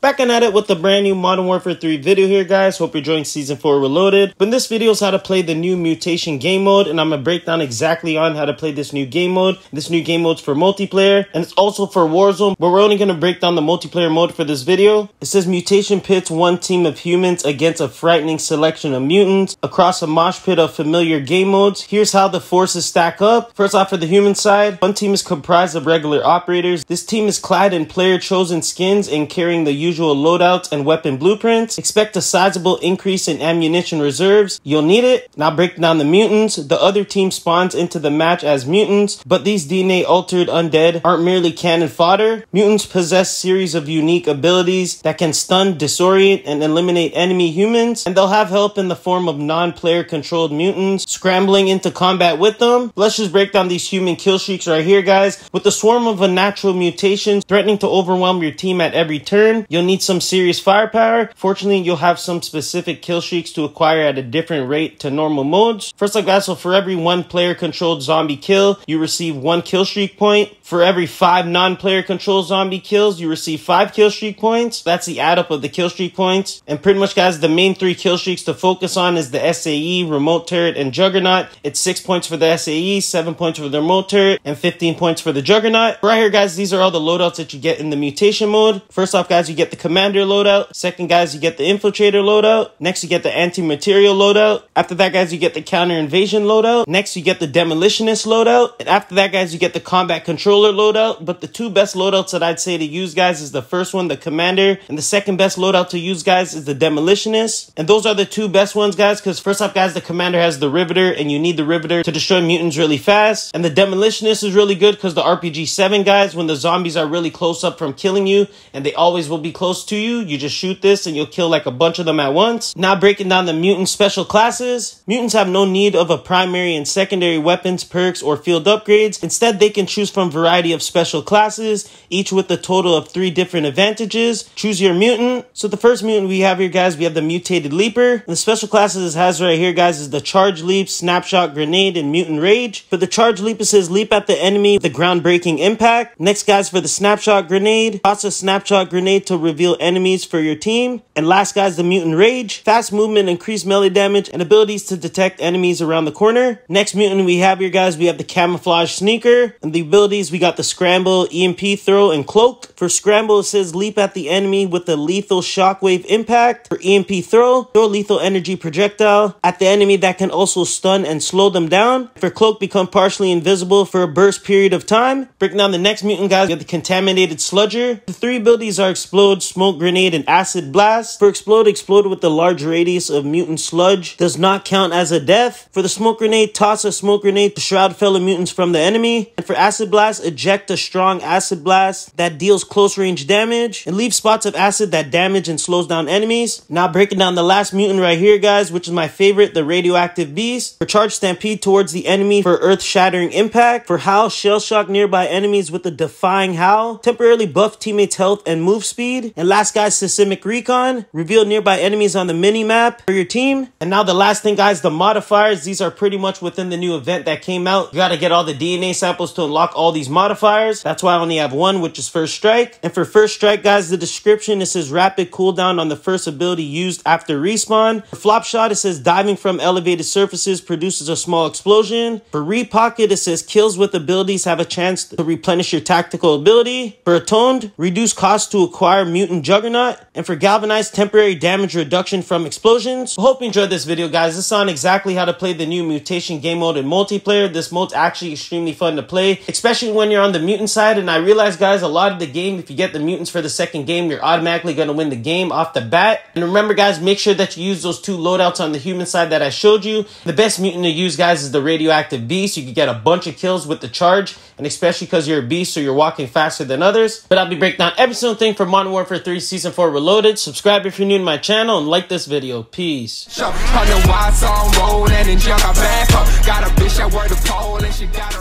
Back at it with the brand new Modern Warfare 3 video here, guys. Hope you're enjoying Season 4 Reloaded. But in this video is how to play the new Mutation game mode, and I'm going to break down exactly on how to play this new game mode. This new game mode's for multiplayer, and it's also for Warzone, but we're only going to break down the multiplayer mode for this video. It says Mutation pits one team of humans against a frightening selection of mutants across a mosh pit of familiar game modes. Here's how the forces stack up. First off, for the human side, one team is comprised of regular operators. This team is clad in player-chosen skins and carrying the usual loadouts and weapon blueprints. Expect a sizable increase in ammunition reserves. You'll need it. Now breaking down the mutants. The other team spawns into the match as mutants, but these DNA altered undead aren't merely cannon fodder. Mutants possess series of unique abilities that can stun, disorient, and eliminate enemy humans, and they'll have help in the form of non-player controlled mutants scrambling into combat with them. Let's just break down these human kill streaks right here, guys. With the swarm of unnatural mutations threatening to overwhelm your team at every turn, you'll need some serious firepower. Fortunately, you'll have some specific kill streaks to acquire at a different rate to normal modes. First off, guys, so for every one player controlled zombie kill, you receive 1 kill streak point. For every 5 non-player controlled zombie kills, you receive 5 kill streak points. That's the add up of the kill streak points. And pretty much, guys, the main 3 kill streaks to focus on is the SAE, Remote Turret, and Juggernaut. It's 6 points for the SAE, 7 points for the Remote Turret, and 15 points for the Juggernaut. Right here, guys, these are all the loadouts that you get in the Mutation mode. First off, guys, you get the Commander loadout. Second, guys, you get the Infiltrator loadout. Next, you get the Anti-Material loadout. After that, guys, you get the Counter Invasion loadout. Next, you get the Demolitionist loadout. And after that, guys, you get the Combat Controller loadout. But the 2 best loadouts that I'd say to use, guys, is the first one, the Commander, and the second best loadout to use, guys, is the Demolitionist. And those are the 2 best ones, guys, because first off, guys, the Commander has the Riveter, and you need the Riveter to destroy mutants really fast. And the Demolitionist is really good because the RPG-7, guys, when the zombies are really close up from killing you, and they always will be close to you, you just shoot this and you'll kill like a bunch of them at once. Now breaking down the mutant special classes. Mutants have no need of a primary and secondary weapons, perks, or field upgrades. Instead, they can choose from a variety of special classes, each with a total of 3 different advantages. Choose your mutant. So the first mutant we have here, guys, we have the Mutated Leaper. And the special classes it has right here, guys, is the Charge Leap, Snapshot Grenade, and Mutant Rage. For the Charge Leap, it says leap at the enemy with a groundbreaking impact. Next, guys, for the Snapshot Grenade, toss a Snapshot Grenade to reveal enemies for your team. And last, guys, the Mutant Rage. Fast movement, increased melee damage, and abilities to detect enemies around the corner. Next mutant we have here, guys, we have the Camouflage Sneaker. And the abilities, we got the Scramble, EMP Throw, and Cloak. For Scramble, it says leap at the enemy with a lethal shockwave impact. For EMP Throw lethal energy projectile at the enemy that can also stun and slow them down. For Cloak, become partially invisible for a burst period of time. Breaking down the next mutant, guys, we have the Contaminated Sludger. The 3 abilities are Explode, Smoke Grenade, and Acid Blast. For Explode, explode with the large radius of mutant sludge. Does not count as a death. For the Smoke Grenade, toss a smoke grenade to shroud fellow mutants from the enemy. And for Acid Blast, eject a strong acid blast that deals close range damage and leave spots of acid that damage and slows down enemies. Now breaking down the last mutant right here, guys, which is my favorite, the Radioactive Beast. For Charge Stampede towards the enemy for earth-shattering impact. For Howl, shell shock nearby enemies with a defying howl. Temporarily buff teammates' health and move speed. And last, guys, Systemic Recon. Reveal nearby enemies on the mini-map for your team. And now the last thing, guys, the modifiers. These are pretty much within the new event that came out. You gotta get all the DNA samples to unlock all these modifiers. That's why I only have 1, which is First Strike. And for First Strike, guys, the description, it says rapid cooldown on the first ability used after respawn. For Flop Shot, it says diving from elevated surfaces produces a small explosion. For Repocket, it says kills with abilities have a chance to replenish your tactical ability. For Atoned, reduce cost to acquire Mutant Juggernaut. And for Galvanized, temporary damage reduction from explosions. Hope you enjoyed this video, guys. This is on exactly how to play the new Mutation game mode in multiplayer. This mode's actually extremely fun to play, especially when you're on the mutant side. And I realize, guys, a lot of the game, if you get the mutants for the second game, you're automatically going to win the game off the bat. And remember, guys, make sure that you use those 2 loadouts on the human side that I showed you. The best mutant to use, guys, is the Radioactive Beast. You can get a bunch of kills with the Charge, and especially because you're a beast, so you're walking faster than others. But I'll be breaking down every single thing for Modern Warfare 3 Season 4 Reloaded. Subscribe if you're new to my channel, and like this video. Peace. Got a bitch that wear the pole and she got a